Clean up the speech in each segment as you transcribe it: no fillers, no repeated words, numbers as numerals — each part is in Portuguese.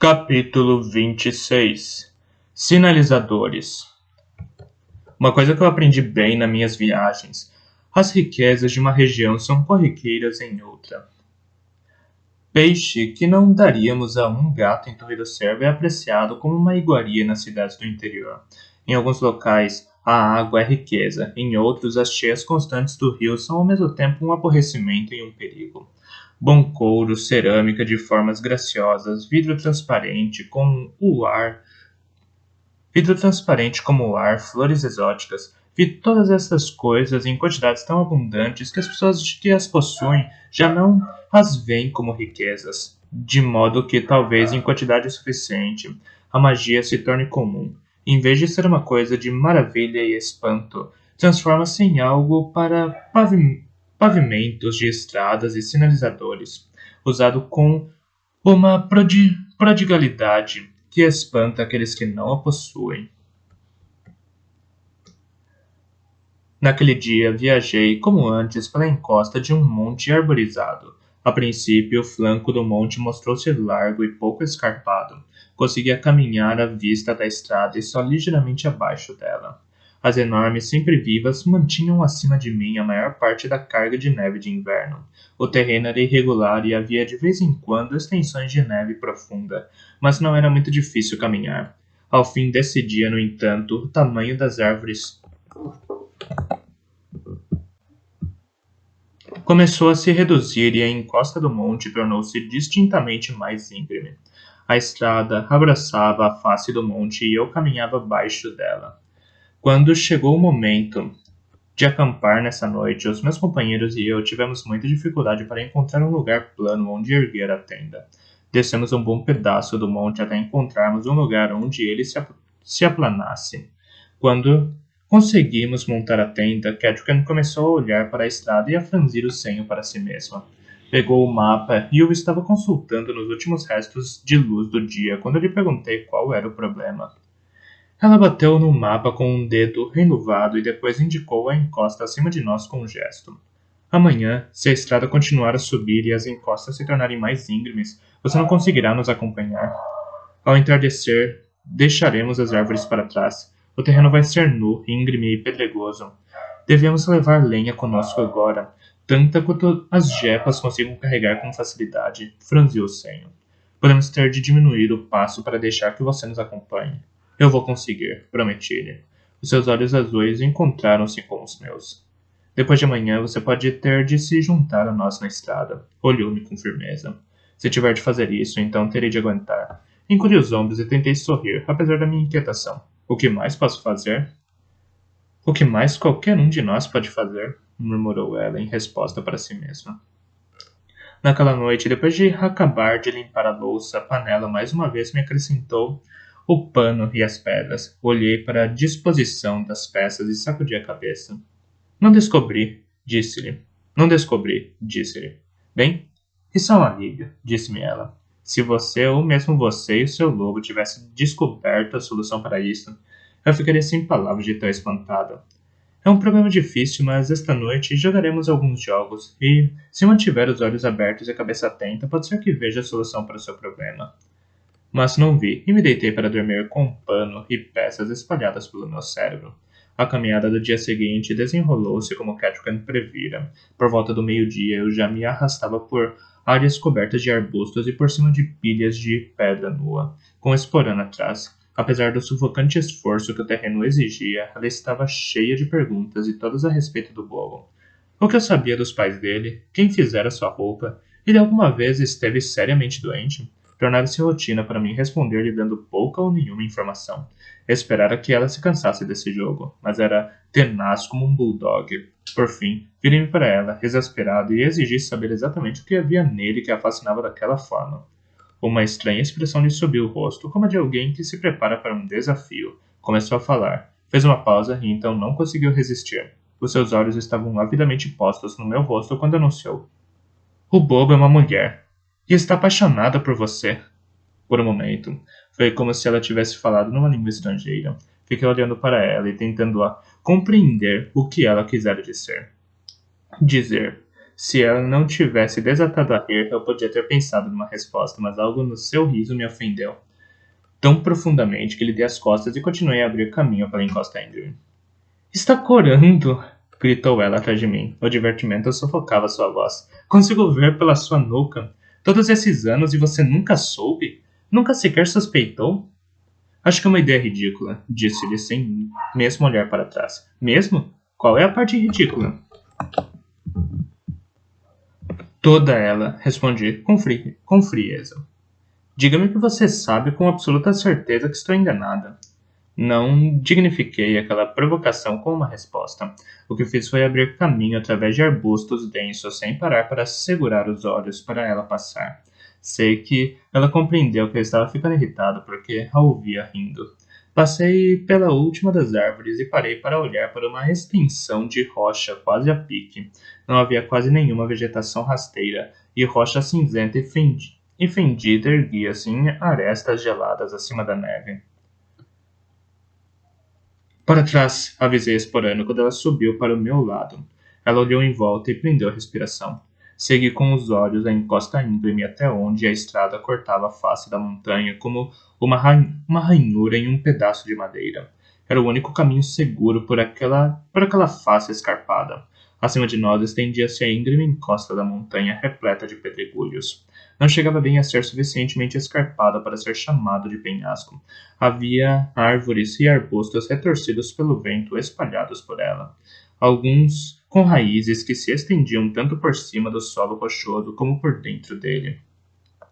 Capítulo 26. Sinalizadores. Uma coisa que eu aprendi bem nas minhas viagens: as riquezas de uma região são corriqueiras em outra. Peixe que não daríamos a um gato em Torre do Cervo é apreciado como uma iguaria nas cidades do interior. Em alguns locais, a água é riqueza; em outros, as cheias constantes do rio são ao mesmo tempo um aborrecimento e um perigo. Bom couro, cerâmica de formas graciosas, vidro transparente como o ar, flores exóticas. Vi todas essas coisas em quantidades tão abundantes que as pessoas que as possuem já não as veem como riquezas, de modo que talvez em quantidade suficiente a magia se torne comum. Em vez de ser uma coisa de maravilha e espanto, transforma-se em algo para pavimentos de estradas e sinalizadores, usado com uma prodigalidade que espanta aqueles que não a possuem. Naquele dia viajei, como antes, pela encosta de um monte arborizado. A princípio, o flanco do monte mostrou-se largo e pouco escarpado. Conseguia caminhar à vista da estrada e só ligeiramente abaixo dela. As enormes sempre-vivas mantinham acima de mim a maior parte da carga de neve de inverno. O terreno era irregular e havia de vez em quando extensões de neve profunda, mas não era muito difícil caminhar. Ao fim desse dia, no entanto, o tamanho das árvores começou a se reduzir e a encosta do monte tornou-se distintamente mais íngreme. A estrada abraçava a face do monte e eu caminhava abaixo dela. Quando chegou o momento de acampar nessa noite, os meus companheiros e eu tivemos muita dificuldade para encontrar um lugar plano onde erguer a tenda. Descemos um bom pedaço do monte até encontrarmos um lugar onde ele se aplanasse. Quando conseguimos montar a tenda, Catherine começou a olhar para a estrada e a franzir o senho para si mesma. Pegou o mapa e o estava consultando nos últimos restos de luz do dia quando eu lhe perguntei qual era o problema. Ela bateu no mapa com um dedo enluvado e depois indicou a encosta acima de nós com um gesto. Amanhã, se a estrada continuar a subir e as encostas se tornarem mais íngremes, você não conseguirá nos acompanhar. Ao entardecer, deixaremos as árvores para trás. O terreno vai ser nu, íngreme e pedregoso. Devemos levar lenha conosco agora, tanta quanto as jepas consigam carregar com facilidade. Franziu o senho. Podemos ter de diminuir o passo para deixar que você nos acompanhe. Eu vou conseguir, prometi-lhe. Os seus olhos azuis encontraram-se com os meus. Depois de amanhã, você pode ter de se juntar a nós na estrada. Olhou-me com firmeza. Se tiver de fazer isso, então terei de aguentar. Encolhi os ombros e tentei sorrir, apesar da minha inquietação. O que mais posso fazer? O que mais qualquer um de nós pode fazer? Murmurou ela em resposta para si mesma. Naquela noite, depois de acabar de limpar a louça, a panela mais uma vez me acrescentou o pano e as pedras. Olhei para a disposição das peças e sacudi a cabeça. Não descobri, disse-lhe. Não descobri, disse-lhe. Bem, isso é um alívio, disse-me ela. Se você, ou mesmo você e o seu lobo tivessem descoberto a solução para isso, eu ficaria sem palavras de tão espantada. É um problema difícil, mas esta noite jogaremos alguns jogos, e, se mantiver os olhos abertos e a cabeça atenta, pode ser que veja a solução para o seu problema. Mas não vi, e me deitei para dormir com um pano e peças espalhadas pelo meu cérebro. A caminhada do dia seguinte desenrolou-se como Catherine previra. Por volta do meio-dia eu já me arrastava por áreas cobertas de arbustos e por cima de pilhas de pedra nua, com esporã atrás. Apesar do sufocante esforço que o terreno exigia, ela estava cheia de perguntas e todas a respeito do bobo. O que eu sabia dos pais dele? Quem fizera sua roupa? Ele alguma vez esteve seriamente doente? Tornara-se rotina para mim responder-lhe dando pouca ou nenhuma informação. Esperara que ela se cansasse desse jogo, mas era tenaz como um bulldog. Por fim, virei-me para ela, exasperado, e exigi saber exatamente o que havia nele que a fascinava daquela forma. Uma estranha expressão lhe subiu o rosto, como a de alguém que se prepara para um desafio. Começou a falar. Fez uma pausa e então não conseguiu resistir. Os seus olhos estavam avidamente postos no meu rosto quando anunciou. O bobo é uma mulher. E está apaixonada por você. Por um momento, foi como se ela tivesse falado numa língua estrangeira. Fiquei olhando para ela e tentando compreender o que ela quisera dizer. Se ela não tivesse desatado a rir, eu podia ter pensado numa resposta, mas algo no seu riso me ofendeu tão profundamente que lhe dei as costas e continuei a abrir caminho pela encosta íngreme. Está corando! Gritou ela atrás de mim. O divertimento sufocava sua voz. Consigo ver pela sua nuca. Todos esses anos e você nunca soube? Nunca sequer suspeitou? Acho que é uma ideia ridícula, disse-lhe sem mesmo olhar para trás. Mesmo? Qual é a parte ridícula? Toda ela, respondi com frieza. Diga-me que você sabe com absoluta certeza que estou enganada. Não dignifiquei aquela provocação com uma resposta. O que fiz foi abrir caminho através de arbustos densos, sem parar para segurar os olhos para ela passar. Sei que ela compreendeu que eu estava ficando irritado porque a ouvia rindo. Passei pela última das árvores e parei para olhar para uma extensão de rocha quase a pique. Não havia quase nenhuma vegetação rasteira, e rocha cinzenta e fendida erguia-se em arestas geladas acima da neve. Para trás, avisei Esporano quando ela subiu para o meu lado. Ela olhou em volta e prendeu a respiração. Segui com os olhos a encosta íngreme até onde a estrada cortava a face da montanha como uma ranhura em um pedaço de madeira. Era o único caminho seguro por aquela face escarpada. Acima de nós estendia-se a íngreme encosta da montanha repleta de pedregulhos. Não chegava bem a ser suficientemente escarpada para ser chamado de penhasco. Havia árvores e arbustos retorcidos pelo vento espalhados por ela. Alguns com raízes que se estendiam tanto por cima do solo rochoso como por dentro dele.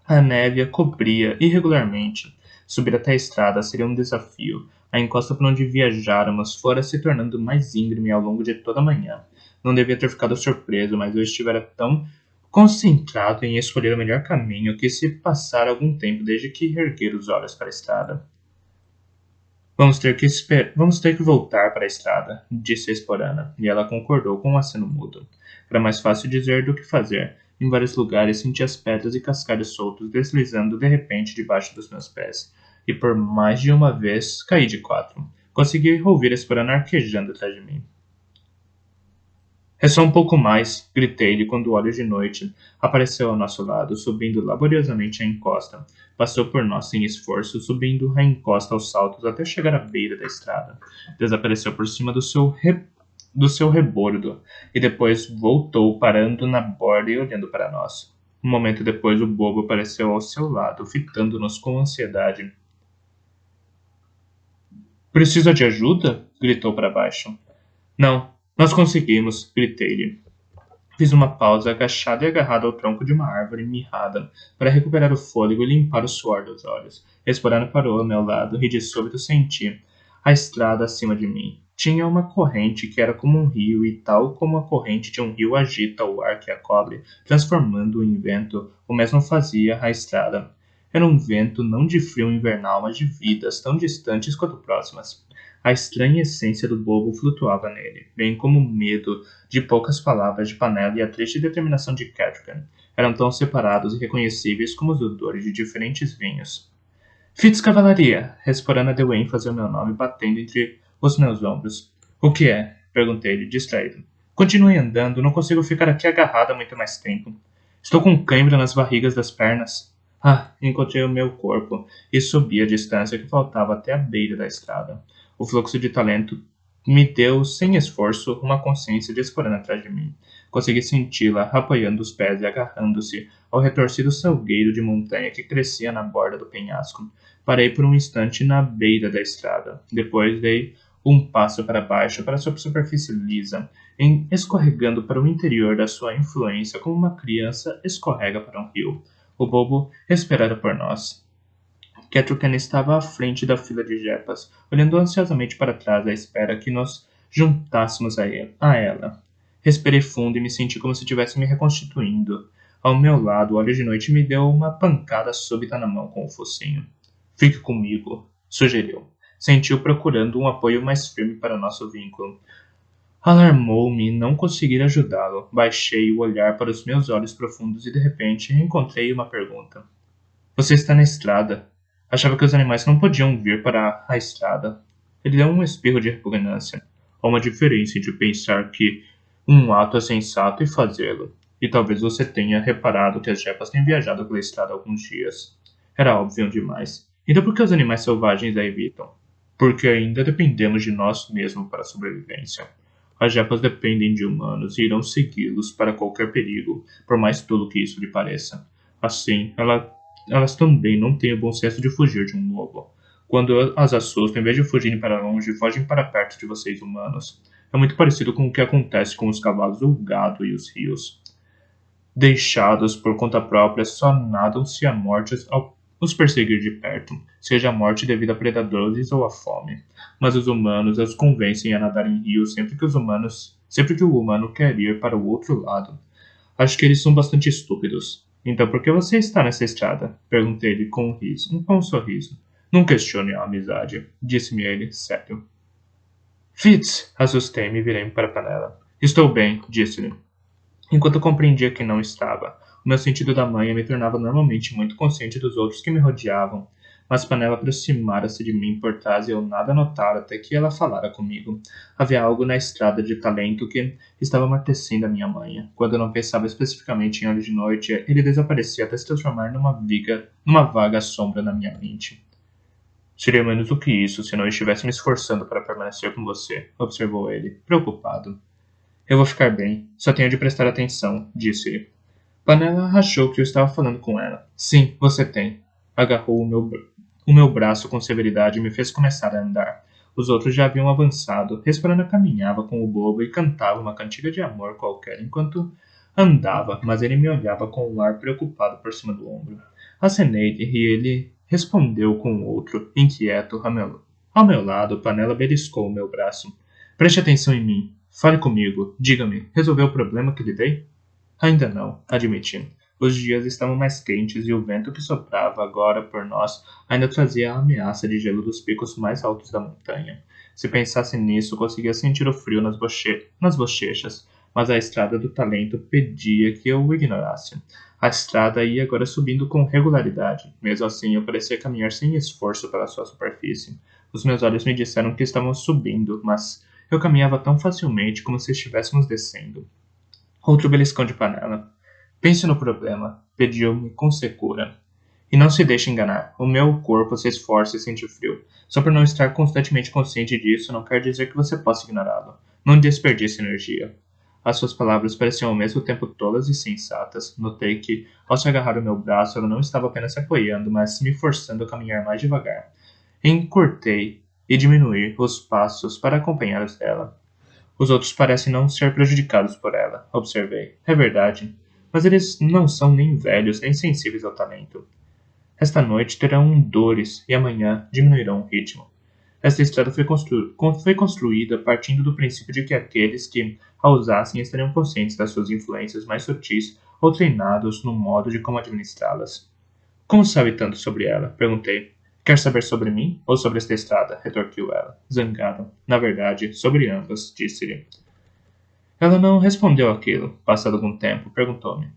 A neve a cobria irregularmente. Subir até a estrada seria um desafio. A encosta por onde viajáramos fora se tornando mais íngreme ao longo de toda a manhã. Não devia ter ficado surpreso, mas eu estivera tão concentrado em escolher o melhor caminho que se passara algum tempo desde que erguer os olhos para a estrada. Vamos ter que voltar para a estrada, disse a Esporana, e ela concordou com um aceno mudo. Era mais fácil dizer do que fazer. Em vários lugares senti as pedras e cascalhos soltos deslizando de repente debaixo dos meus pés, e por mais de uma vez caí de quatro. Consegui ouvir a Esporana arquejando atrás de mim. É só um pouco mais, gritei-lhe quando o óleo de noite apareceu ao nosso lado, subindo laboriosamente a encosta. Passou por nós sem esforço, subindo a encosta aos saltos até chegar à beira da estrada. Desapareceu por cima do seu rebordo e depois voltou parando na borda e olhando para nós. Um momento depois o bobo apareceu ao seu lado, fitando-nos com ansiedade. Precisa de ajuda? Gritou para baixo. Não. Nós conseguimos, gritei-lhe. Fiz uma pausa, agachado e agarrado ao tronco de uma árvore mirrada, para recuperar o fôlego e limpar o suor dos olhos. Esporano parou ao meu lado e de súbito senti a estrada acima de mim. Tinha uma corrente que era como um rio e, tal como a corrente de um rio agita o ar que a cobre, transformando-o em vento, o mesmo fazia a estrada. Era um vento não de frio invernal, mas de vidas tão distantes quanto próximas. A estranha essência do bobo flutuava nele, bem como o medo de poucas palavras de Panela e a triste determinação de Catrican. Eram tão separados e reconhecíveis como os odores de diferentes vinhos. Fitz Cavalaria! Esporana deu ênfase ao meu nome, batendo entre os meus ombros. O que é? Perguntei-lhe, distraído. Continue andando, não consigo ficar aqui agarrada muito mais tempo. Estou com cãibra nas barrigas das pernas. Encontrei o meu corpo e subi a distância que faltava até a beira da estrada. O fluxo de talento me deu, sem esforço, uma consciência de Esporana atrás de mim. Consegui senti-la apoiando os pés e agarrando-se ao retorcido salgueiro de montanha que crescia na borda do penhasco. Parei por um instante na beira da estrada. Depois dei um passo para baixo, para a superfície lisa, escorregando para o interior da sua influência como uma criança escorrega para um rio. O bobo esperara por nós. Catrican estava à frente da fila de jepas, olhando ansiosamente para trás à espera que nos juntássemos a ela. Respirei fundo e me senti como se estivesse me reconstituindo. Ao meu lado, o óleo de noite me deu uma pancada súbita na mão com o focinho. Fique comigo, sugeriu. Sentiu procurando um apoio mais firme para nosso vínculo. Alarmou-me não conseguir ajudá-lo. Baixei o olhar para os meus olhos profundos e de repente encontrei uma pergunta. Você está na estrada. Achava que os animais não podiam vir para a estrada. Ele deu um espirro de repugnância. Há uma diferença entre pensar que um ato é sensato e fazê-lo. E talvez você tenha reparado que as jepas têm viajado pela estrada há alguns dias. Era óbvio demais. Então por que os animais selvagens a evitam? Porque ainda dependemos de nós mesmos para a sobrevivência. As jepas dependem de humanos e irão segui-los para qualquer perigo, por mais tolo que isso lhe pareça. Assim, elas também não têm o bom senso de fugir de um lobo. Quando as assustam, em vez de fugirem para longe, fogem para perto de vocês humanos. É muito parecido com o que acontece com os cavalos do gado e os rios. Deixados por conta própria, só nadam se a morte os perseguir de perto, seja a morte devido a predadores ou a fome. Mas os humanos os convencem a nadar em rios sempre que o humano quer ir para o outro lado. Acho que eles são bastante estúpidos. Então por que você está nessa estrada? Perguntei-lhe com um riso, com um sorriso. Não questione a amizade, disse-me ele, sério. Fitz, assustei-me e virei para a panela. Estou bem, disse-lhe. Enquanto compreendia que não estava, o meu sentido da manha me tornava normalmente muito consciente dos outros que me rodeavam, mas Panela aproximara-se de mim por trás e eu nada notara até que ela falara comigo. Havia algo na estrada de talento que estava amortecendo a minha manha. Quando eu não pensava especificamente em olhos de noite, ele desaparecia até se transformar numa vaga sombra na minha mente. Seria menos do que isso se não estivesse me esforçando para permanecer com você, observou ele, preocupado. Eu vou ficar bem, só tenho de prestar atenção, disse-lhe. Panela achou que eu estava falando com ela. Sim, você tem. Agarrou o meu braço com severidade e me fez começar a andar. Os outros já haviam avançado. Resparana caminhava com o bobo e cantava uma cantiga de amor qualquer enquanto andava, mas ele me olhava com um ar preocupado por cima do ombro. Acenei-lhe e ele respondeu com outro, inquieto, ao meu lado. Panela beliscou o meu braço. Preste atenção em mim. Fale comigo. Diga-me, resolveu o problema que lhe dei? Ainda não, admiti. Os dias estavam mais quentes e o vento que soprava agora por nós ainda trazia a ameaça de gelo dos picos mais altos da montanha. Se pensasse nisso, conseguia sentir o frio nas bochechas, mas a estrada do talento pedia que eu o ignorasse. A estrada ia agora subindo com regularidade. Mesmo assim, eu parecia caminhar sem esforço pela sua superfície. Os meus olhos me disseram que estavam subindo, mas eu caminhava tão facilmente como se estivéssemos descendo. Outro beliscão de panela. Pense no problema, pediu-me com secura. E não se deixe enganar. O meu corpo se esforça e sente frio. Só por não estar constantemente consciente disso não quer dizer que você possa ignorá-lo. Não desperdice energia. As suas palavras pareciam ao mesmo tempo tolas e sensatas. Notei que, ao se agarrar ao meu braço, ela não estava apenas se apoiando, mas me forçando a caminhar mais devagar. Encurtei e diminuí os passos para acompanhar os dela. Os outros parecem não ser prejudicados por ela, observei. É verdade. Mas eles não são nem velhos, nem sensíveis ao talento. Esta noite terão dores e amanhã diminuirão o ritmo. Esta estrada foi construída partindo do princípio de que aqueles que a usassem estariam conscientes das suas influências mais sutis ou treinados no modo de como administrá-las. Como sabe tanto sobre ela? Perguntei. Quer saber sobre mim ou sobre esta estrada? Retorquiu ela, zangada. Na verdade, sobre ambas, disse-lhe. Ela não respondeu aquilo. Passado algum tempo, perguntou-me.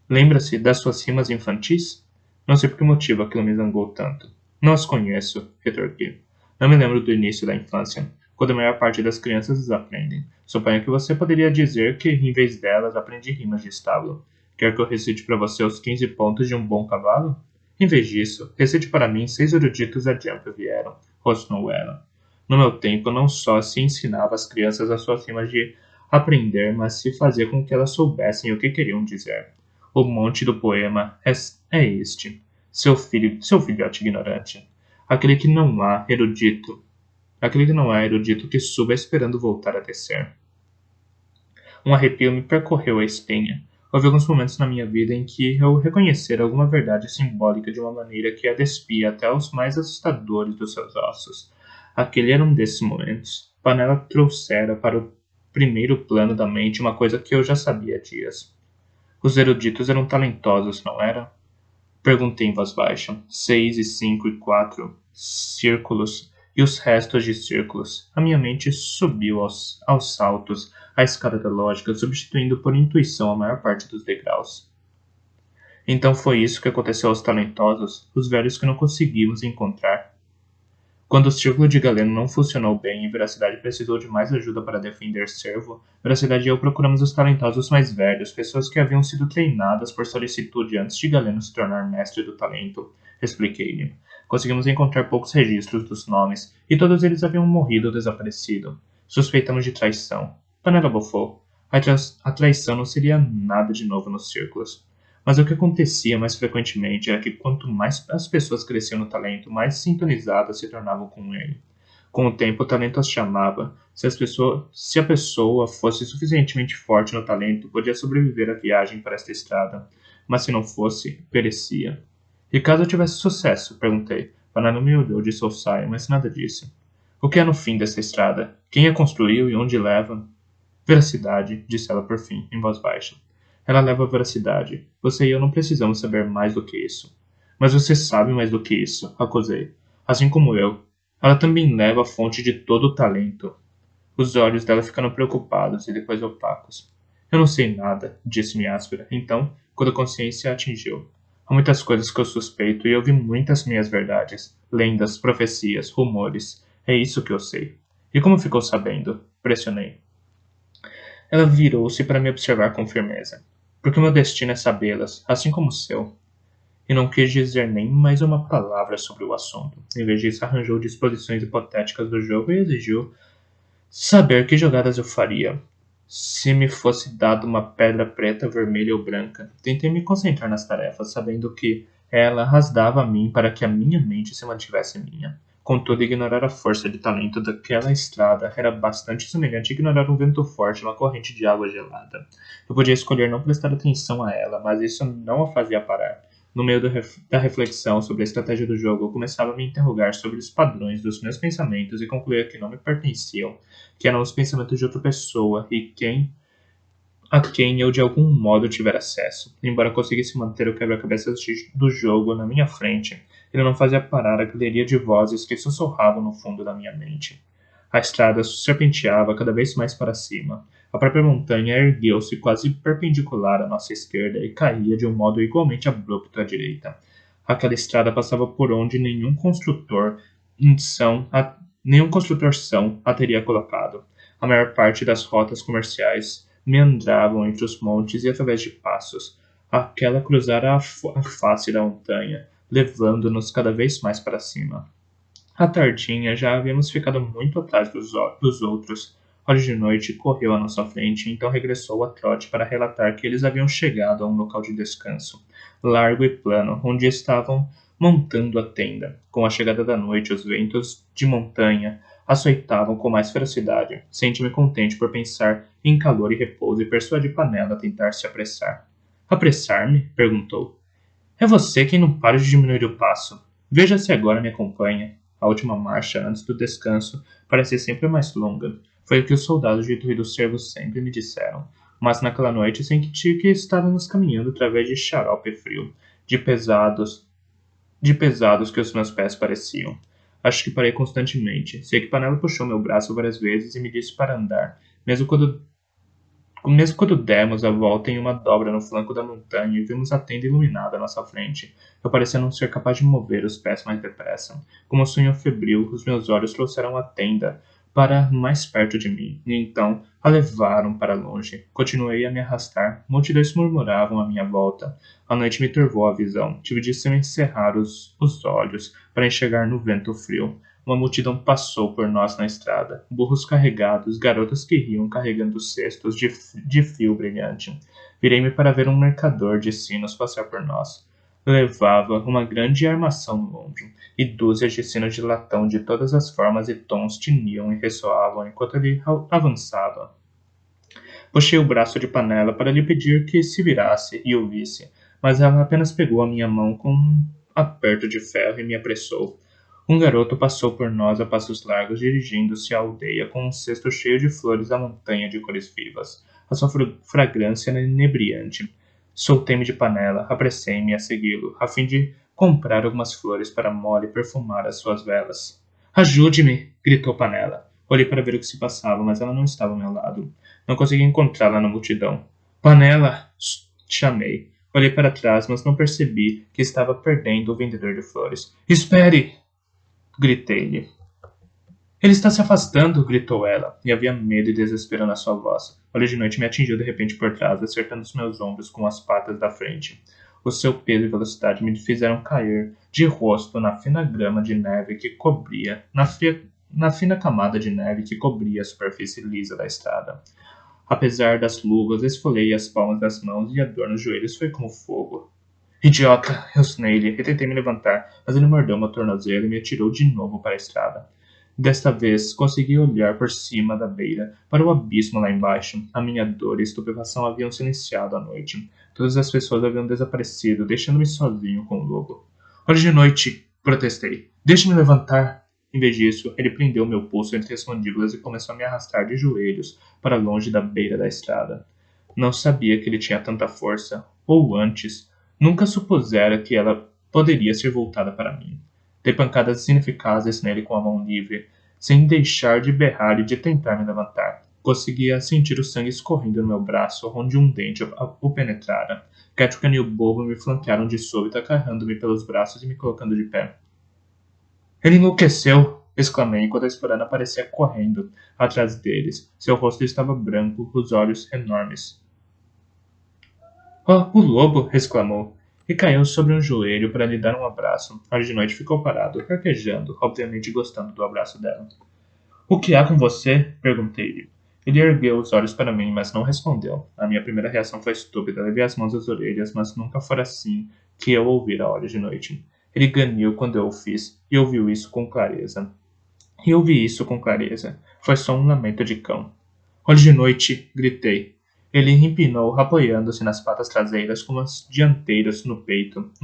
Lembra-se das suas rimas infantis? Não sei por que motivo aquilo me zangou tanto. Não as conheço, retorqui. Não me lembro do início da infância, quando a maior parte das crianças as aprendem. Suponho que você poderia dizer que, em vez delas, aprendi rimas de estábulo. Quer que eu recite para você os 15 pontos de um bom cavalo? Em vez disso, recite para mim 6 eruditos adiante vieram, rosnou ela. No meu tempo, não só se ensinava às crianças as suas rimas de aprender, mas se fazia com que elas soubessem o que queriam dizer. O monte do poema é este, seu filhote ignorante. Aquele que não há erudito que suba esperando voltar a descer. Um arrepio me percorreu a espinha. Houve alguns momentos na minha vida em que eu reconhecera alguma verdade simbólica de uma maneira que a despia até os mais assustadores dos seus ossos. Aquele era um desses momentos. Panela trouxera para o primeiro plano da mente uma coisa que eu já sabia há dias. Os eruditos eram talentosos, não era? Perguntei em voz baixa. 6 e 5 e 4 círculos e os restos de círculos. A minha mente subiu aos saltos a escada da lógica, substituindo por intuição a maior parte dos degraus. Então foi isso que aconteceu aos talentosos, os velhos que não conseguimos encontrar. Quando o círculo de Galeno não funcionou bem e Veracidade precisou de mais ajuda para defender Servo, Veracidade e eu procuramos os talentosos mais velhos, pessoas que haviam sido treinadas por solicitude antes de Galeno se tornar mestre do talento, expliquei-lhe. Conseguimos encontrar poucos registros dos nomes, e todos eles haviam morrido ou desaparecido. Suspeitamos de traição. Panela bufou. A traição não seria nada de novo nos círculos. Mas o que acontecia mais frequentemente era que quanto mais as pessoas cresciam no talento, mais sintonizadas se tornavam com ele. Com o tempo, o talento as chamava. Se a pessoa fosse suficientemente forte no talento, podia sobreviver à viagem para esta estrada. Mas se não fosse, perecia. E caso eu tivesse sucesso? Perguntei. Panela me olhou de soussaio, mas nada disse. O que é no fim dessa estrada? Quem a construiu e onde leva? Veracidade, disse ela por fim, em voz baixa. Ela leva veracidade. Você e eu não precisamos saber mais do que isso. Mas você sabe mais do que isso, acusei. Assim como eu. Ela também leva a fonte de todo o talento. Os olhos dela ficaram preocupados e depois opacos. Eu não sei nada, disse-me áspera. Então, quando a consciência a atingiu. Há muitas coisas que eu suspeito e eu vi muitas minhas verdades. Lendas, profecias, rumores. É isso que eu sei. E como ficou sabendo? Pressionei. Ela virou-se para me observar com firmeza. Porque meu destino é sabê-las, assim como o seu. E não quis dizer nem mais uma palavra sobre o assunto. Em vez disso, arranjou disposições hipotéticas do jogo e exigiu saber que jogadas eu faria. Se me fosse dado uma pedra preta, vermelha ou branca, tentei me concentrar nas tarefas, sabendo que ela rasgava a mim para que a minha mente se mantivesse minha. Contudo, ignorar a força de talento daquela estrada era bastante semelhante a ignorar um vento forte numa corrente de água gelada. Eu podia escolher não prestar atenção a ela, mas isso não a fazia parar. No meio da reflexão sobre a estratégia do jogo, eu começava a me interrogar sobre os padrões dos meus pensamentos e concluía que não me pertenciam, que eram os pensamentos de outra pessoa e a quem eu de algum modo tivera acesso. Embora conseguisse manter o quebra-cabeças do jogo na minha frente, ele não fazia parar a galeria de vozes que sussurravam no fundo da minha mente. A estrada serpenteava cada vez mais para cima. A própria montanha ergueu-se quase perpendicular à nossa esquerda e caía de um modo igualmente abrupto à direita. Aquela estrada passava por onde nenhum construtor são a teria colocado. A maior parte das rotas comerciais meandravam entre os montes e através de passos. Aquela cruzara a face da montanha, levando-nos cada vez mais para cima. À tardinha já havíamos ficado muito atrás dos outros. Olhos de Noite correu à nossa frente e então regressou a trote para relatar que eles haviam chegado a um local de descanso, largo e plano, onde estavam montando a tenda. Com a chegada da noite, os ventos de montanha açoitavam com mais ferocidade. Senti-me contente por pensar em calor e repouso e persuadi Panela a tentar se apressar. Apressar-me? Perguntou. É você quem não para de diminuir o passo. Veja se agora me acompanha. A última marcha, antes do descanso, parecia sempre mais longa. Foi o que os soldados de Rui do Cervo sempre me disseram. Mas naquela noite senti que estávamos caminhando através de xarope frio, de pesados que os meus pés pareciam. Acho que parei constantemente. Sei que Panela puxou meu braço várias vezes e me disse para andar, mesmo quando demos a volta em uma dobra no flanco da montanha e vimos a tenda iluminada à nossa frente. Eu parecia não ser capaz de mover os pés mais depressa. Como um sonho febril, os meus olhos trouxeram a tenda para mais perto de mim, e então a levaram para longe. Continuei a me arrastar. Multidões murmuravam à minha volta. A noite me turvou a visão. Tive de cerrar os olhos para enxergar no vento frio. Uma multidão passou por nós na estrada. Burros carregados, garotas que riam carregando cestos de fio brilhante. Virei-me para ver um mercador de sinos passar por nós. Levava uma grande armação no ombro, e dúzias de sinos de latão de todas as formas e tons tiniam e ressoavam enquanto ele avançava. Puxei o braço de Panela para lhe pedir que se virasse e o visse, mas ela apenas pegou a minha mão com um aperto de ferro e me apressou. Um garoto passou por nós a passos largos, dirigindo-se à aldeia com um cesto cheio de flores da montanha de cores vivas. A sua fragrância era inebriante. Soltei-me de Panela, apressei-me a segui-lo, a fim de comprar algumas flores para Molly perfumar as suas velas. Ajude-me! Gritou Panela. Olhei para ver o que se passava, mas ela não estava ao meu lado. Não consegui encontrá-la na multidão. Panela! Chamei. Olhei para trás, mas não percebi que estava perdendo o vendedor de flores. Espere! Gritei-lhe. Ele está se afastando, gritou ela, e havia medo e desespero na sua voz. O olho de noite me atingiu de repente por trás, acertando os meus ombros com as patas da frente. O seu peso e velocidade me fizeram cair de rosto na fina grama de neve que cobria, na fina camada de neve que cobria a superfície lisa da estrada. Apesar das luvas, esfolei as palmas das mãos e a dor nos joelhos foi como fogo. Idiota! Rosnei-lhe e tentei me levantar, mas ele mordeu meu tornozelo e me atirou de novo para a estrada. Desta vez, consegui olhar por cima da beira, para o abismo lá embaixo. A minha dor e estupefação haviam silenciado a noite. Todas as pessoas haviam desaparecido, deixando-me sozinho com o lobo. Olhe de noite! Protestei. Deixe-me levantar! Em vez disso, ele prendeu meu pulso entre as mandíbulas e começou a me arrastar de joelhos para longe da beira da estrada. Não sabia que ele tinha tanta força, ou antes, nunca supusera que ela poderia ser voltada para mim. Dei pancadas ineficazes nele com a mão livre, sem deixar de berrar e de tentar me levantar. Conseguia sentir o sangue escorrendo no meu braço, onde um dente o penetrara. Catherine e o bobo me flanquearam de súbito, agarrando-me pelos braços e me colocando de pé. Ele enlouqueceu! Exclamei enquanto a esporana aparecia correndo atrás deles. Seu rosto estava branco, os olhos enormes. Oh, o lobo! Exclamou, e caiu sobre um joelho para lhe dar um abraço. A de noite ficou parado, carquejando, obviamente gostando do abraço dela. O que há com você? Perguntei-lhe. Ele ergueu os olhos para mim, mas não respondeu. A minha primeira reação foi estúpida. Levei as mãos às orelhas, mas nunca fora assim que eu ouvira a hora de noite. Ele ganiu quando eu o fiz, e ouviu isso com clareza. Foi só um lamento de cão. Olhe de noite! Gritei. Ele empinou, apoiando-se nas patas traseiras com as dianteiras no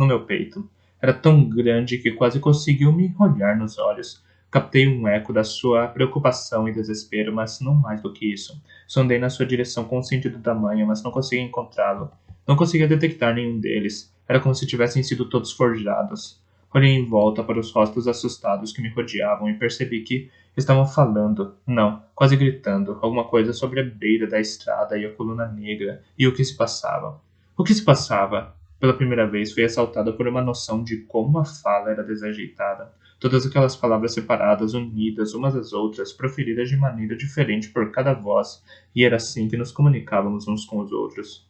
meu peito. Era tão grande que quase conseguiu me olhar nos olhos. Captei um eco da sua preocupação e desespero, mas não mais do que isso. Sondei na sua direção com um sentido tamanho, mas não conseguia encontrá-lo. Não conseguia detectar nenhum deles. Era como se tivessem sido todos forjados. Olhei em volta para os rostos assustados que me rodeavam e percebi que estavam falando, não, quase gritando, alguma coisa sobre a beira da estrada e a coluna negra e o que se passava. O que se passava? Pela primeira vez fui assaltado por uma noção de como a fala era desajeitada. Todas aquelas palavras separadas, unidas umas às outras, proferidas de maneira diferente por cada voz, e era assim que nos comunicávamos uns com os outros.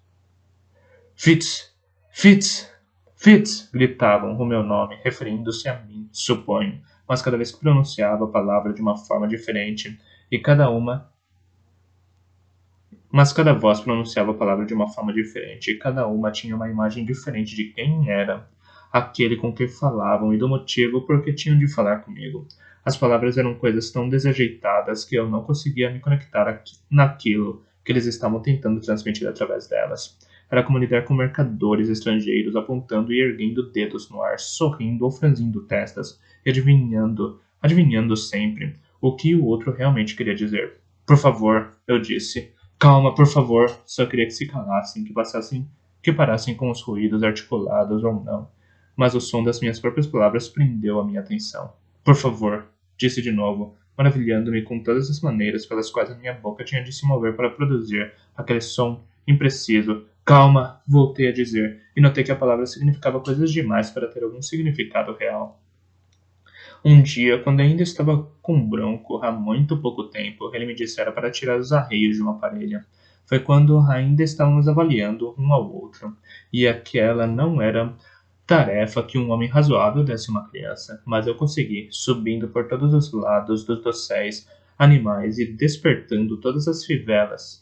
Fitz! Fitz! Fitz! Gritavam o meu nome, referindo-se a mim, suponho, mas cada vez que pronunciava a palavra de uma forma diferente, e cada voz pronunciava a palavra de uma forma diferente, e cada uma tinha uma imagem diferente de quem era aquele com quem falavam e do motivo por que tinham de falar comigo. As palavras eram coisas tão desajeitadas que eu não conseguia me conectar naquilo que eles estavam tentando transmitir através delas. Era como lidar com mercadores estrangeiros, apontando e erguendo dedos no ar, sorrindo ou franzindo testas, e adivinhando sempre o que o outro realmente queria dizer. Por favor, eu disse. Calma, por favor. Só queria que se calassem, que parassem com os ruídos articulados ou não. Mas o som das minhas próprias palavras prendeu a minha atenção. Por favor, disse de novo, maravilhando-me com todas as maneiras pelas quais a minha boca tinha de se mover para produzir aquele som impreciso. Calma, voltei a dizer, e notei que a palavra significava coisas demais para ter algum significado real. Um dia, quando ainda estava com bronco há muito pouco tempo, ele me dissera para tirar os arreios de uma parelha. Foi quando ainda estávamos avaliando um ao outro, e aquela não era tarefa que um homem razoável desse uma criança, mas eu consegui, subindo por todos os lados dos dosséis animais e desapertando todas as fivelas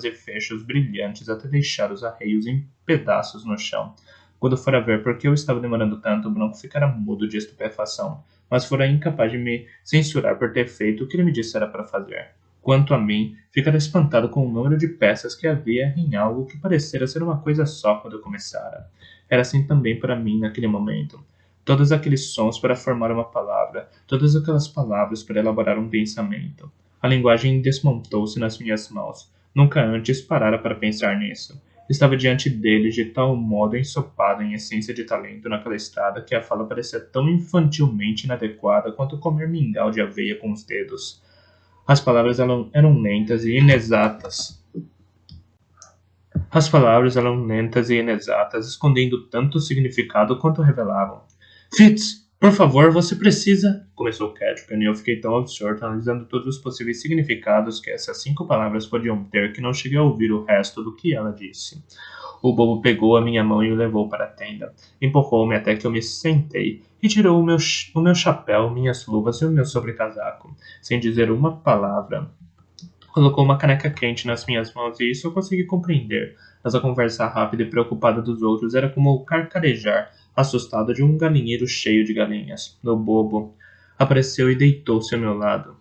e fechos brilhantes até deixar os arreios em pedaços no chão. Quando fora ver por que eu estava demorando tanto, o Bronco ficara mudo de estupefação, mas fora incapaz de me censurar por ter feito o que ele me dissera para fazer. Quanto a mim, ficara espantado com o número de peças que havia em algo que parecera ser uma coisa só quando eu começara. Era assim também para mim naquele momento. Todos aqueles sons para formar uma palavra, todas aquelas palavras para elaborar um pensamento. A linguagem desmontou-se nas minhas mãos. Nunca antes parara para pensar nisso. Estava diante dele de tal modo ensopado em essência de talento naquela estrada que a fala parecia tão infantilmente inadequada quanto comer mingau de aveia com os dedos. As palavras eram lentas e inexatas. Escondendo tanto significado quanto revelavam. Fitz! Por favor, você precisa... Começou Catrican, e eu fiquei tão absorto analisando todos os possíveis significados que essas 5 palavras podiam ter que não cheguei a ouvir o resto do que ela disse. O bobo pegou a minha mão e o levou para a tenda. Empurrou-me até que eu me sentei e tirou o meu chapéu, minhas luvas e o meu sobrecasaco, sem dizer uma palavra. Colocou uma caneca quente nas minhas mãos e isso eu consegui compreender, mas a conversa rápida e preocupada dos outros era como o carcarejar assustado de um galinheiro cheio de galinhas. O bobo apareceu e deitou-se ao meu lado.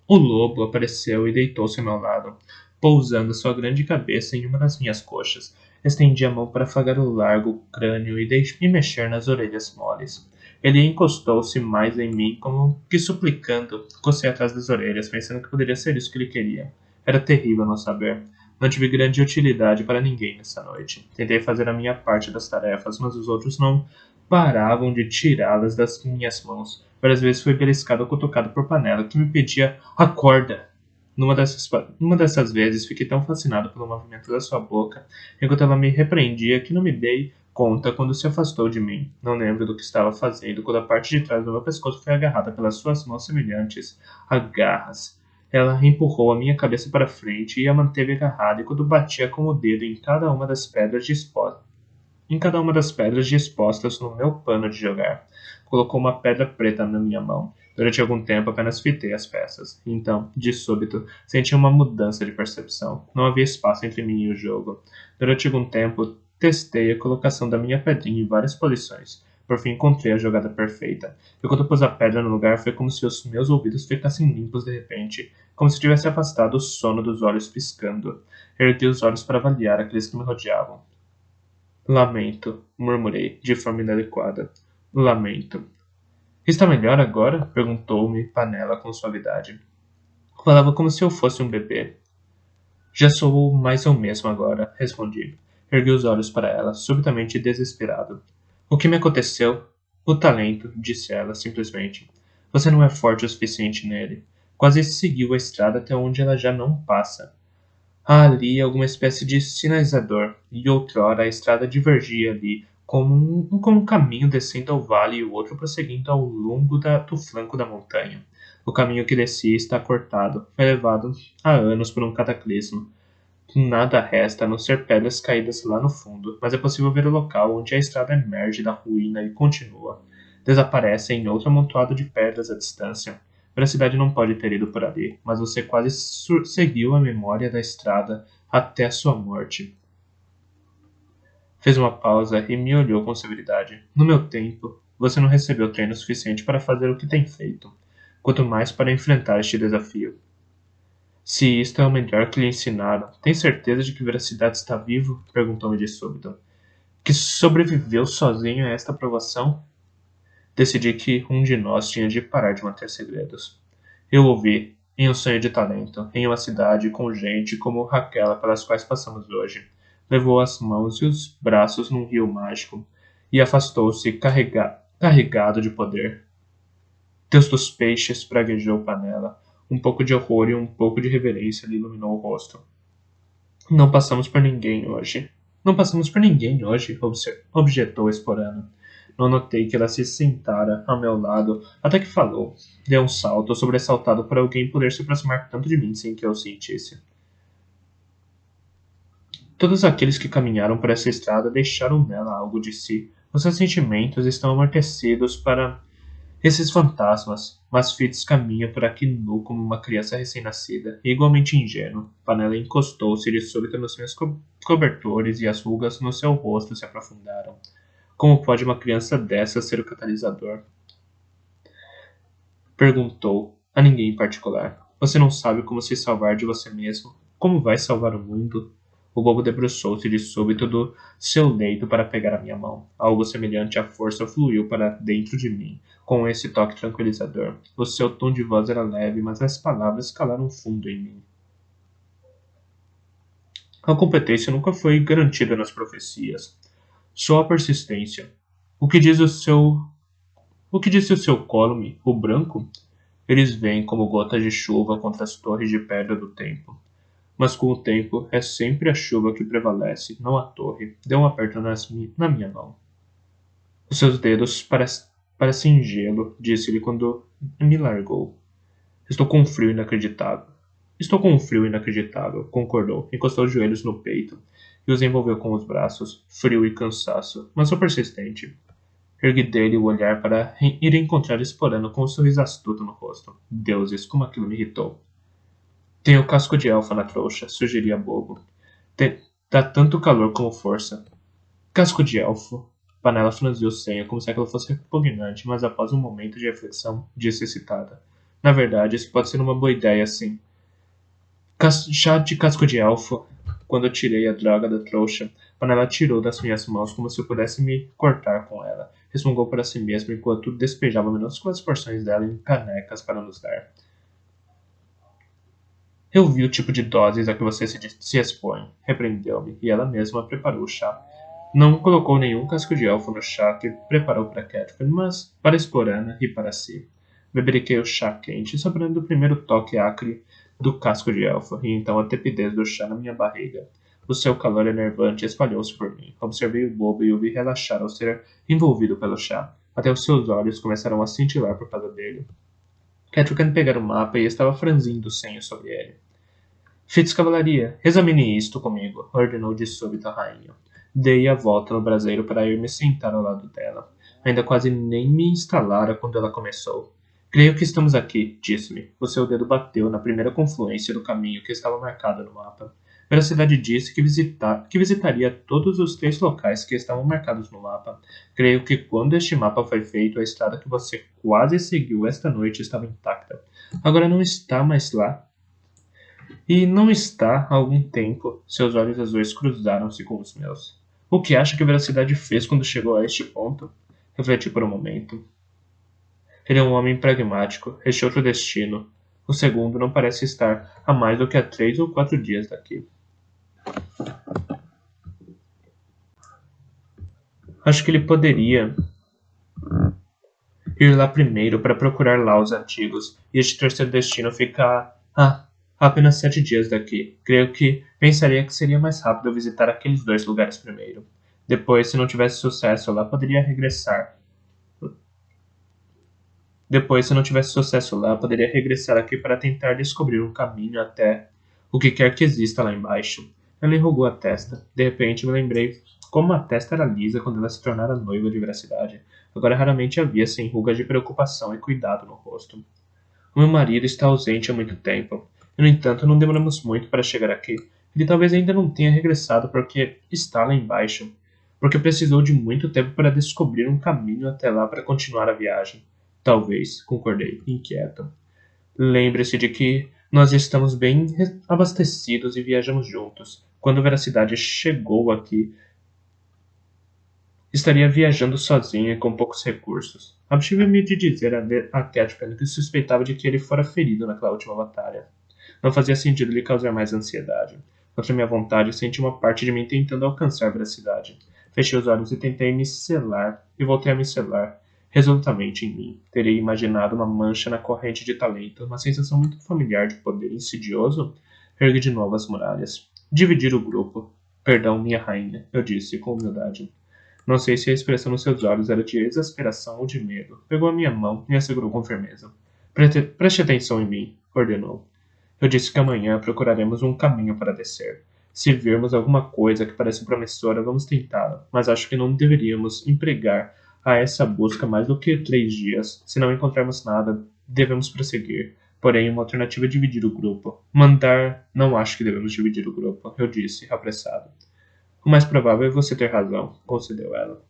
O lobo apareceu e deitou-se ao meu lado, pousando sua grande cabeça em uma das minhas coxas. Estendi a mão para afagar o largo crânio e mexer nas orelhas moles. Ele encostou-se mais em mim, como que suplicando. Cocei atrás das orelhas, pensando que poderia ser isso que ele queria. Era terrível não saber. Não tive grande utilidade para ninguém nessa noite. Tentei fazer a minha parte das tarefas, mas os outros não paravam de tirá-las das minhas mãos. Várias vezes fui beliscado ou cutucado por Panela, que me pedia acorda. Numa dessas vezes, fiquei tão fascinado pelo movimento da sua boca, enquanto ela me repreendia, que não me dei conta quando se afastou de mim. Não lembro do que estava fazendo quando a parte de trás do meu pescoço foi agarrada pelas suas mãos semelhantes a garras. Ela empurrou a minha cabeça para frente e a manteve agarrada enquanto batia com o dedo em cada uma das pedras dispostas no meu pano de jogar. Colocou uma pedra preta na minha mão. Durante algum tempo apenas fitei as peças. Então, de súbito, senti uma mudança de percepção. Não havia espaço entre mim e o jogo. Durante algum tempo, testei a colocação da minha pedrinha em várias posições. Por fim, encontrei a jogada perfeita. E quando pus a pedra no lugar, foi como se os meus ouvidos ficassem limpos de repente, como se tivesse afastado o sono dos olhos piscando. Ergui os olhos para avaliar aqueles que me rodeavam. Lamento, murmurei, de forma inadequada. Lamento. Está melhor agora? Perguntou-me Panela com suavidade. Falava como se eu fosse um bebê. Já sou mais eu mesmo agora, respondi. Ergui os olhos para ela, subitamente desesperado. O que me aconteceu? O talento, disse ela, simplesmente. Você não é forte o suficiente nele. Quase seguiu a estrada até onde ela já não passa. Há ali alguma espécie de sinalizador, e outrora a estrada divergia ali, como um caminho descendo ao vale e o outro prosseguindo ao longo do flanco da montanha. O caminho que descia está cortado, foi levado há anos por um cataclismo. Nada resta a não ser pedras caídas lá no fundo, mas é possível ver o local onde a estrada emerge da ruína e continua. Desaparece em outro amontoado de pedras à distância. Velocidade não pode ter ido por ali, mas você quase seguiu a memória da estrada até a sua morte. Fez uma pausa e me olhou com severidade. No meu tempo, você não recebeu treino suficiente para fazer o que tem feito, quanto mais para enfrentar este desafio. Se isto é o melhor que lhe ensinaram, tem certeza de que Veracidade está vivo? Perguntou-me de súbito. Que sobreviveu sozinho a esta provação? Decidi que um de nós tinha de parar de manter segredos. Eu ouvi, em um sonho de talento, em uma cidade com gente como aquela pelas quais passamos hoje. Levou as mãos e os braços num rio mágico e afastou-se carregado de poder. Deus dos peixes, praguejou Panela. Um pouco de horror e um pouco de reverência lhe iluminou o rosto. Não passamos por ninguém hoje. Não passamos por ninguém hoje, objetou Esporano. Não notei que ela se sentara ao meu lado até que falou. Deu um salto, sobressaltado por alguém poder se aproximar tanto de mim sem que eu sentisse. Todos aqueles que caminharam por essa estrada deixaram nela algo de si. Os seus sentimentos estão amortecidos para esses fantasmas, mas Fitz caminha por aqui nu como uma criança recém-nascida, e igualmente ingênuo. Panela encostou-se de súbito nos meus cobertores e as rugas no seu rosto se aprofundaram. Como pode uma criança dessa ser o catalisador? Perguntou, a ninguém em particular. Você não sabe como se salvar de você mesmo? Como vai salvar o mundo? O bobo debruçou-se de súbito do seu leito para pegar a minha mão. Algo semelhante à força fluiu para dentro de mim, com esse toque tranquilizador. O seu tom de voz era leve, mas as palavras calaram fundo em mim. A competência nunca foi garantida nas profecias. Só a persistência. O que disse o seu colume, o branco? Eles vêm como gotas de chuva contra as torres de pedra do tempo. Mas com o tempo é sempre a chuva que prevalece, não a torre. Deu um aperto na minha mão. Os seus dedos Parece em gelo, disse-lhe quando me largou. Estou com um frio inacreditável. Estou com um frio inacreditável, concordou, encostou os joelhos no peito e os envolveu com os braços, frio e cansaço, mas sou persistente. Ergui dele o olhar para ir encontrar Esporano com um sorriso astuto no rosto. Deuses, como aquilo me irritou. Tenho casco de elfa na trouxa, sugeria bobo. Dá tanto calor como força. Casco de elfo. Panela franziu o senho, como se aquilo fosse repugnante, mas após um momento de reflexão, disse excitada. Na verdade, isso pode ser uma boa ideia, sim. Chá de casco de elfo. Quando eu tirei a droga da trouxa, Panela tirou das minhas mãos como se eu pudesse me cortar com ela. Resmungou para si mesma enquanto despejava minúsculas porções dela em canecas para nos dar. Eu vi o tipo de doses a que você se expõe, repreendeu-me, e ela mesma preparou o chá. Não colocou nenhum casco de elfo no chá que preparou para Catherine, mas para Esporana e para si. Beberiquei o chá quente, sobrando o primeiro toque acre do casco de elfo, e então a tepidez do chá na minha barriga. O seu calor enervante espalhou-se por mim. Observei o bobo e o vi relaxar ao ser envolvido pelo chá. Até os seus olhos começaram a cintilar por causa dele. Catherine pegara o mapa e estava franzindo o senho sobre ele. Fitz Cavalaria, examine isto comigo, ordenou de súbito a rainha. Dei a volta no braseiro para ir me sentar ao lado dela. Ainda quase nem me instalara quando ela começou. Creio que estamos aqui, disse-me. O seu dedo bateu na primeira confluência do caminho que estava marcado no mapa. Veracidade disse que visitaria todos os 3 locais que estavam marcados no mapa. Creio que quando este mapa foi feito, a estrada que você quase seguiu esta noite estava intacta. Agora não está mais lá. E não está há algum tempo. Seus olhos azuis cruzaram-se com os meus. O que acha que a Veracidade fez quando chegou a este ponto? Refleti por um momento. Ele é um homem pragmático, este outro destino. O segundo não parece estar a mais do que a 3 ou 4 dias daqui. Acho que ele poderia ir lá primeiro para procurar lá os antigos, e este terceiro destino fica a apenas 7 dias daqui. Creio que pensaria que seria mais rápido visitar aqueles 2 lugares primeiro. Depois, se não tivesse sucesso lá, poderia regressar. Aqui para tentar descobrir um caminho até o que quer que exista lá embaixo. Ela enrugou a testa. De repente, me lembrei como a testa era lisa quando ela se tornara noiva de Veracidade. Agora raramente havia-se rugas de preocupação e cuidado no rosto. O meu marido está ausente há muito tempo. No entanto, não demoramos muito para chegar aqui. Ele talvez ainda não tenha regressado porque está lá embaixo. Porque precisou de muito tempo para descobrir um caminho até lá para continuar a viagem. Talvez, concordei, inquieto. Lembre-se de que nós estamos bem abastecidos e viajamos juntos. Quando a Veracidade chegou aqui, estaria viajando sozinho e com poucos recursos. Abstive-me de dizer a Catherine que suspeitava de que ele fora ferido naquela última batalha. Não fazia sentido lhe causar mais ansiedade. Contra minha vontade, senti uma parte de mim tentando alcançar a veracidade. Fechei os olhos e tentei me selar, e voltei a me selar, resolutamente em mim. Terei imaginado uma mancha na corrente de talento, uma sensação muito familiar de poder insidioso. Ergui de novo as muralhas. Dividir o grupo. Perdão, minha rainha, eu disse, com humildade. Não sei se a expressão nos seus olhos era de exasperação ou de medo. Pegou a minha mão e a segurou com firmeza. Preste atenção em mim, ordenou. Eu disse que amanhã procuraremos um caminho para descer. Se virmos alguma coisa que parece promissora, vamos tentá-la, mas acho que não deveríamos empregar a essa busca mais do que 3 dias. Se não encontrarmos nada, devemos prosseguir. Porém, uma alternativa é dividir o grupo. Não acho que devemos dividir o grupo, eu disse, apressado. O mais provável é você ter razão, concedeu ela.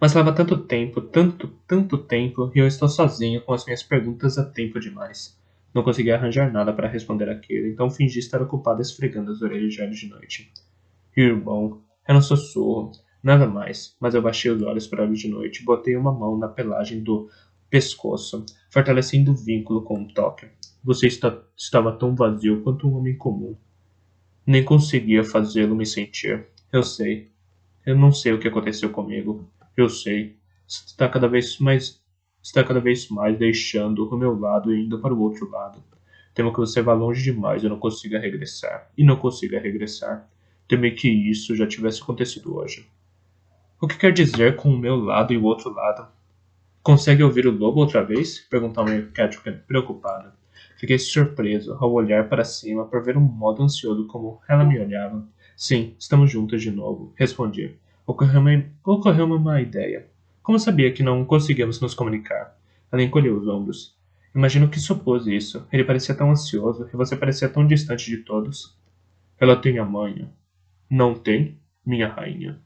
Mas leva tanto tempo, tanto tempo, e eu estou sozinho com as minhas perguntas há tempo demais. Não consegui arranjar nada para responder aquilo, então fingi estar ocupado esfregando as orelhas já de noite. Irmão, era um sussurro, nada mais, mas eu baixei os olhos para a luz de noite e botei uma mão na pelagem do pescoço, fortalecendo o vínculo com um toque. Você estava tão vazio quanto um homem comum. Nem conseguia fazê-lo me sentir. Eu sei. Eu não sei o que aconteceu comigo. Eu sei. Está cada vez mais deixando o meu lado e indo para o outro lado. Temo que você vá longe demais e não consiga regressar. Temi que isso já tivesse acontecido hoje. O que quer dizer com o meu lado e o outro lado? Consegue ouvir o lobo outra vez? Perguntou Catherine, preocupada. Fiquei surpreso ao olhar para cima por ver o modo ansioso como ela me olhava. Sim, estamos juntos de novo, respondi. Ocorreu-me uma ideia. Como sabia que não conseguíamos nos comunicar? Ela encolheu os ombros. Imagino que supôs isso. Ele parecia tão ansioso e você parecia tão distante de todos. Ela tem a manha. Não tem, minha rainha.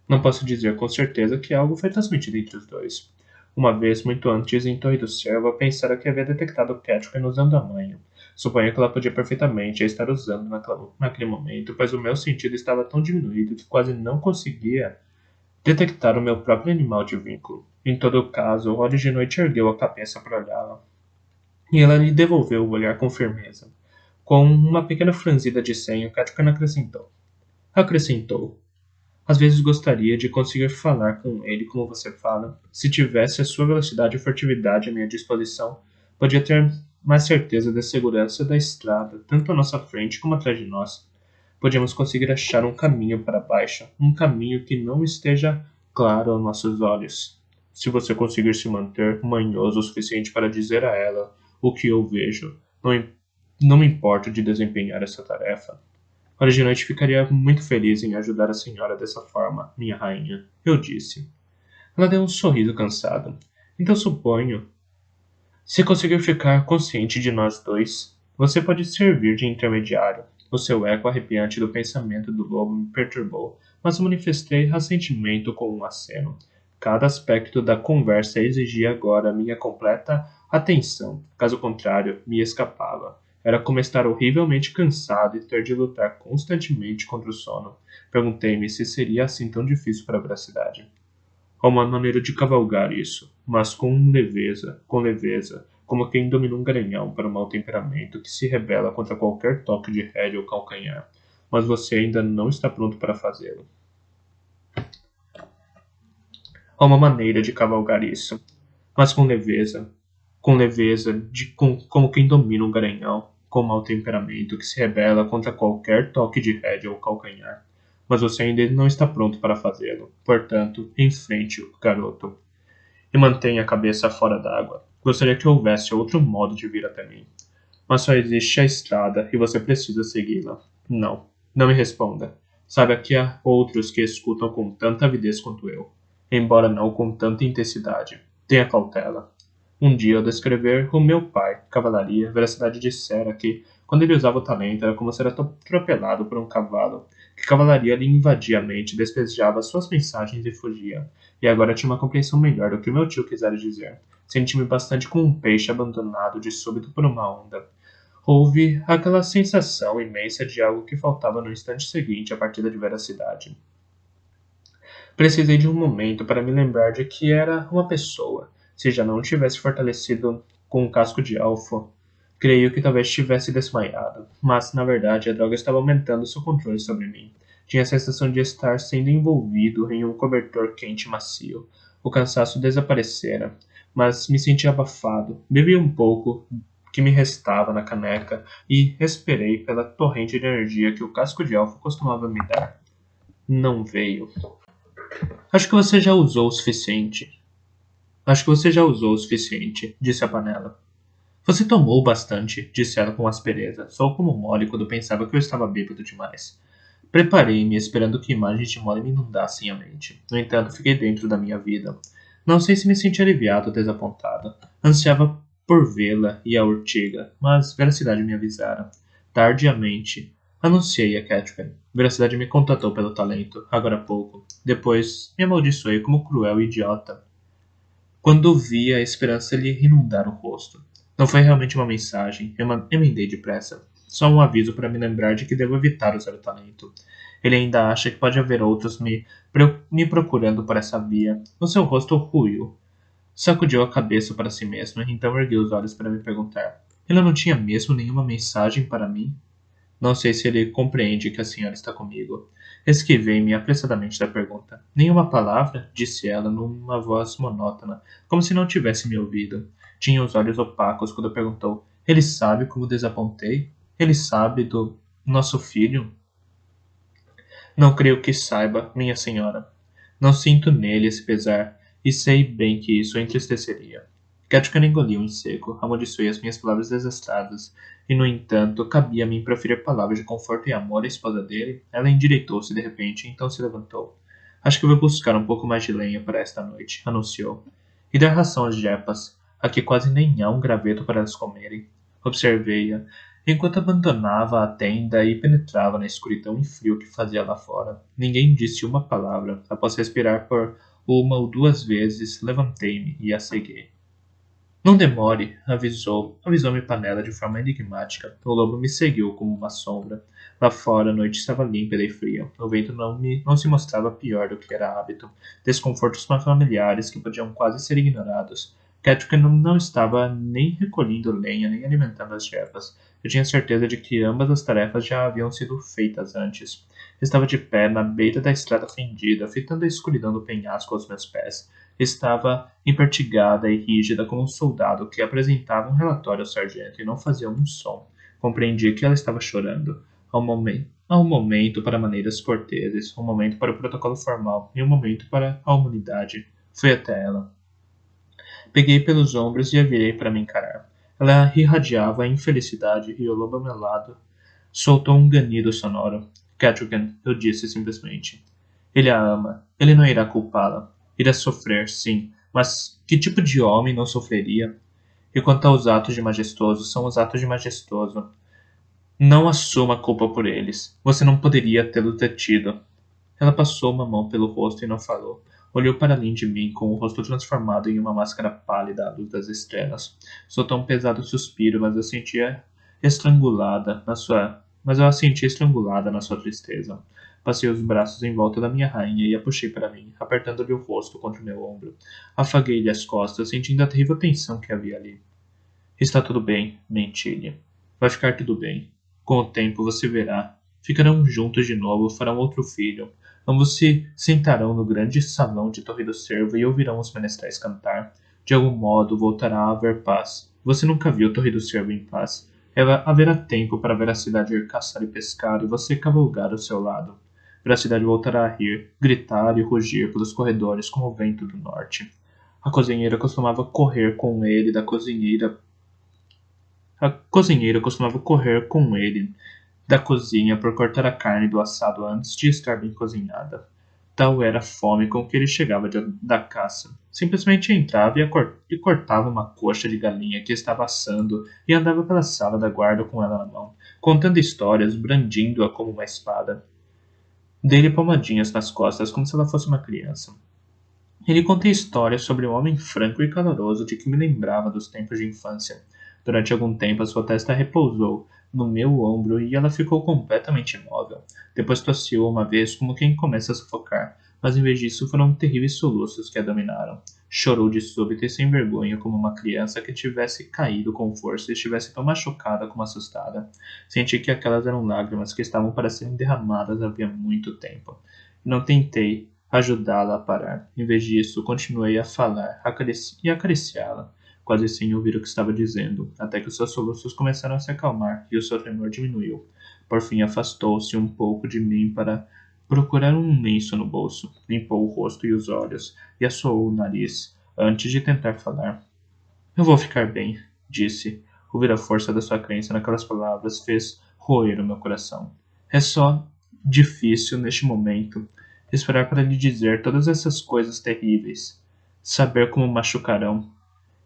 Não posso dizer com certeza que algo foi transmitido entre os dois. Uma vez, muito antes, em Torre do Cervo, eu pensara que havia detectado Catherine usando a manha. Suponho que ela podia perfeitamente a estar usando naquele momento, pois o meu sentido estava tão diminuído que quase não conseguia detectar o meu próprio animal de vínculo. Em todo caso, Olhos de Noite ergueu a cabeça para olhá-la, e ela lhe devolveu o olhar com firmeza. Com uma pequena franzida de senho, Catherine acrescentou. Às vezes gostaria de conseguir falar com ele como você fala. Se tivesse a sua velocidade e furtividade à minha disposição, podia ter mais certeza da segurança da estrada, tanto à nossa frente como atrás de nós. Podíamos conseguir achar um caminho para baixo, um caminho que não esteja claro aos nossos olhos. Se você conseguir se manter manhoso o suficiente para dizer a ela o que eu vejo, não me importo de desempenhar essa tarefa. Olhos de Noite ficaria muito feliz em ajudar a senhora dessa forma, minha rainha, eu disse. Ela deu um sorriso cansado. Então suponho. Se conseguir ficar consciente de nós dois, você pode servir de intermediário. O seu eco arrepiante do pensamento do lobo me perturbou, mas manifestei ressentimento com um aceno. Cada aspecto da conversa exigia agora minha completa atenção, caso contrário, me escapava. Era como estar horrivelmente cansado e ter de lutar constantemente contra o sono. Perguntei-me se seria assim tão difícil para a veracidade. Há uma maneira de cavalgar isso, mas com leveza, como quem domina um garanhão para um mau temperamento que se rebela contra qualquer toque de rédea ou calcanhar. Mas você ainda não está pronto para fazê-lo. Há uma maneira de cavalgar isso, mas como quem domina um garanhão com mau temperamento que se rebela contra qualquer toque de rédea ou calcanhar. Mas você ainda não está pronto para fazê-lo. Portanto, enfrente-o, garoto. E mantenha a cabeça fora d'água. Gostaria que houvesse outro modo de vir até mim. Mas só existe a estrada e você precisa segui-la. Não me responda. Saiba que há outros que escutam com tanta avidez quanto eu, embora não com tanta intensidade. Tenha cautela. Um dia, ao descrever o meu pai, cavalaria, Veracidade dissera que, quando ele usava o talento, era como ser atropelado por um cavalo, que cavalaria lhe invadia a mente, despejava suas mensagens e fugia. E agora tinha uma compreensão melhor do que meu tio quisera dizer. Senti-me bastante como um peixe abandonado de súbito por uma onda. Houve aquela sensação imensa de algo que faltava no instante seguinte à partida de Veracidade. Precisei de um momento para me lembrar de que era uma pessoa. Se já não tivesse fortalecido com um casco de alfa, creio que talvez tivesse desmaiado. Mas, na verdade, a droga estava aumentando seu controle sobre mim. Tinha a sensação de estar sendo envolvido em um cobertor quente e macio. O cansaço desaparecera, mas me senti abafado. Bebi um pouco que me restava na caneca e esperei pela torrente de energia que o casco de alfa costumava me dar. Não veio. Acho que você já usou o suficiente. Disse a panela. Você tomou bastante, disse ela com aspereza. Sou como mole quando pensava que eu estava bêbado demais. Preparei-me esperando que imagens de Molly me inundassem a mente. No entanto, fiquei dentro da minha vida. Não sei se me senti aliviado ou desapontado. Ansiava por vê-la e a urtiga, mas Veracidade me avisara. Tardiamente, anunciei a Catherine. Veracidade me contatou pelo talento, agora há pouco. Depois, me amaldiçoei como cruel e idiota, quando vi a esperança lhe inundar o rosto. Não foi realmente uma mensagem, emendei depressa. Só um aviso para me lembrar de que devo evitar usar o talento. Ele ainda acha que pode haver outros me procurando por essa via. O seu rosto ruiu. Sacudiu a cabeça para si mesmo, então ergueu os olhos para me perguntar. Ele não tinha mesmo nenhuma mensagem para mim? Não sei se ele compreende que a senhora está comigo. Esquivei-me apressadamente da pergunta. Nenhuma palavra? Disse ela numa voz monótona, como se não tivesse me ouvido. Tinha os olhos opacos quando perguntou. Ele sabe como desapontei? Ele sabe do nosso filho? Não creio que saiba, minha senhora. Não sinto nele esse pesar. e sei bem que isso a entristeceria. Ketka engoliu em seco, amaldiçoei as minhas palavras desastradas, e no entanto, cabia a mim proferir palavras de conforto e amor à esposa dele. Ela endireitou-se de repente, então se levantou. Acho que vou buscar um pouco mais de lenha para esta noite, anunciou. E dar ração às jepas. Aqui quase nem há um graveto para elas comerem. Observei-a, enquanto abandonava a tenda e penetrava na escuridão e frio que fazia lá fora. Ninguém disse uma palavra. Após respirar por uma ou duas vezes, levantei-me e a segui. Não demore, avisou-me Panela de forma enigmática. O lobo me seguiu como uma sombra. Lá fora a noite estava límpida e fria. O vento não se mostrava pior do que era hábito. Desconfortos familiares que podiam quase ser ignorados. Catherine não estava nem recolhendo lenha nem alimentando as jepas. Eu tinha certeza de que ambas as tarefas já haviam sido feitas antes. Estava de pé na beira da estrada fendida, fitando a escuridão do penhasco aos meus pés. Estava empertigada e rígida como um soldado que apresentava um relatório ao sargento e não fazia um som. Compreendi que ela estava chorando. Há um momento para maneiras corteses, um momento para o protocolo formal e um momento para a humanidade. Fui até ela. Peguei pelos ombros e a virei para me encarar. Ela irradiava a infelicidade e o lobo ao meu lado soltou um ganido sonoro. Catrigan, eu disse simplesmente. Ele a ama. Ele não irá culpá-la. Irá sofrer, sim. Mas que tipo de homem não sofreria? E quanto aos atos de majestoso, são os atos de majestoso. Não assuma a culpa por eles. Você não poderia tê-los detido. Ela passou uma mão pelo rosto e não falou. Olhou para além de mim, com o rosto transformado em uma máscara pálida à luz das estrelas. Soltou um pesado suspiro, mas eu a senti estrangulada na sua tristeza. Passei os braços em volta da minha rainha e a puxei para mim, apertando-lhe o rosto contra o meu ombro. Afaguei-lhe as costas, sentindo a terrível tensão que havia ali. Está tudo bem, menti-lhe. Vai ficar tudo bem. Com o tempo você verá. Ficarão juntos de novo, farão outro filho. Ambos se sentarão no grande salão de Torre do Cervo e ouvirão os menestréis cantar. De algum modo voltará a haver paz. Você nunca viu Torre do Cervo em paz. Haverá tempo para ver a cidade ir caçar e pescar e você cavalgar ao seu lado. Ver a cidade voltará a rir, gritar e rugir pelos corredores como o vento do norte. A cozinheira costumava correr com ele da cozinha por cortar a carne do assado antes de estar bem cozinhada. Tal era a fome com que ele chegava da caça. Simplesmente entrava e cortava uma coxa de galinha que estava assando e andava pela sala da guarda com ela na mão, contando histórias, brandindo-a como uma espada. Dei-lhe palmadinhas nas costas como se ela fosse uma criança. Ele contou histórias sobre um homem franco e caloroso de que me lembrava dos tempos de infância. Durante algum tempo a sua testa repousou no meu ombro e ela ficou completamente imóvel. Depois tossiu uma vez como quem começa a sufocar, mas em vez disso foram terríveis soluços que a dominaram. Chorou de súbito e sem vergonha como uma criança que tivesse caído com força e estivesse tão machucada como assustada. Senti que aquelas eram lágrimas que estavam para serem derramadas havia muito tempo. Não tentei ajudá-la a parar. Em vez disso, continuei a falar e acariciá-la, quase sem ouvir o que estava dizendo, até que os seus soluços começaram a se acalmar e o seu tremor diminuiu. Por fim, afastou-se um pouco de mim para procurar um lenço no bolso, limpou o rosto e os olhos e assoou o nariz antes de tentar falar. Eu vou ficar bem, disse. Ouvir a força da sua crença naquelas palavras fez roer o meu coração. É só difícil, neste momento, esperar para lhe dizer todas essas coisas terríveis. Saber como machucarão.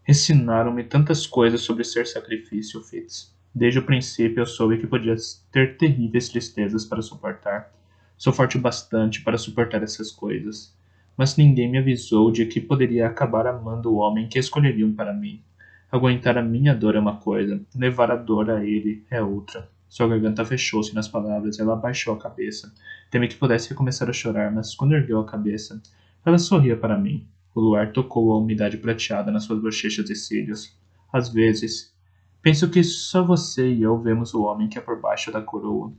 Ensinaram-me tantas coisas sobre ser sacrifício, Fitz. Desde o princípio eu soube que podia ter terríveis tristezas para suportar. Sou forte o bastante para suportar essas coisas. Mas ninguém me avisou de que poderia acabar amando o homem que escolheriam para mim. Aguentar a minha dor é uma coisa, levar a dor a ele é outra. Sua garganta fechou-se nas palavras e ela abaixou a cabeça. Temi que pudesse recomeçar a chorar, mas quando ergueu a cabeça, ela sorria para mim. O luar tocou a umidade prateada nas suas bochechas e cílios. Às vezes, penso que só você e eu vemos o homem que é por baixo da coroa.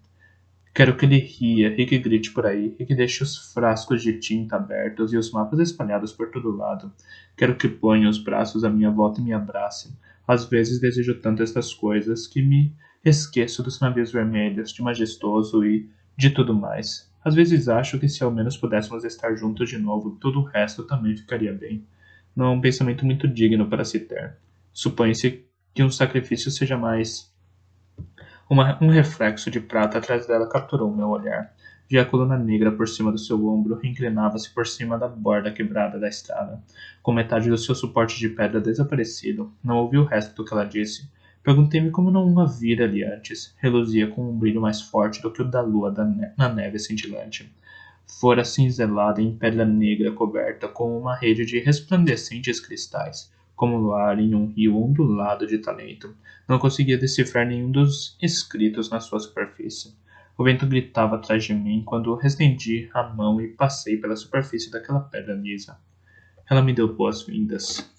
Quero que ele ria e que grite por aí, e que deixe os frascos de tinta abertos e os mapas espalhados por todo lado. Quero que ponha os braços à minha volta e me abrace. Às vezes desejo tanto estas coisas que me esqueço dos navios vermelhos, de majestoso e de tudo mais. Às vezes acho que se ao menos pudéssemos estar juntos de novo, todo o resto também ficaria bem. Não é um pensamento muito digno para se ter. Supõe-se que um sacrifício seja mais. Um reflexo de prata atrás dela capturou meu olhar. Vi a coluna negra por cima do seu ombro e inclinava-se por cima da borda quebrada da estrada, com metade do seu suporte de pedra desaparecido. Não ouvi o resto do que ela disse. Perguntei-me como não a vira ali antes. Reluzia com um brilho mais forte do que o da lua na neve cintilante. Fora cinzelada em pedra negra coberta com uma rede de resplandecentes cristais, como luar em um rio ondulado de talento. Não conseguia decifrar nenhum dos escritos na sua superfície. O vento gritava atrás de mim quando estendi a mão e passei pela superfície daquela pedra lisa. Ela me deu boas-vindas.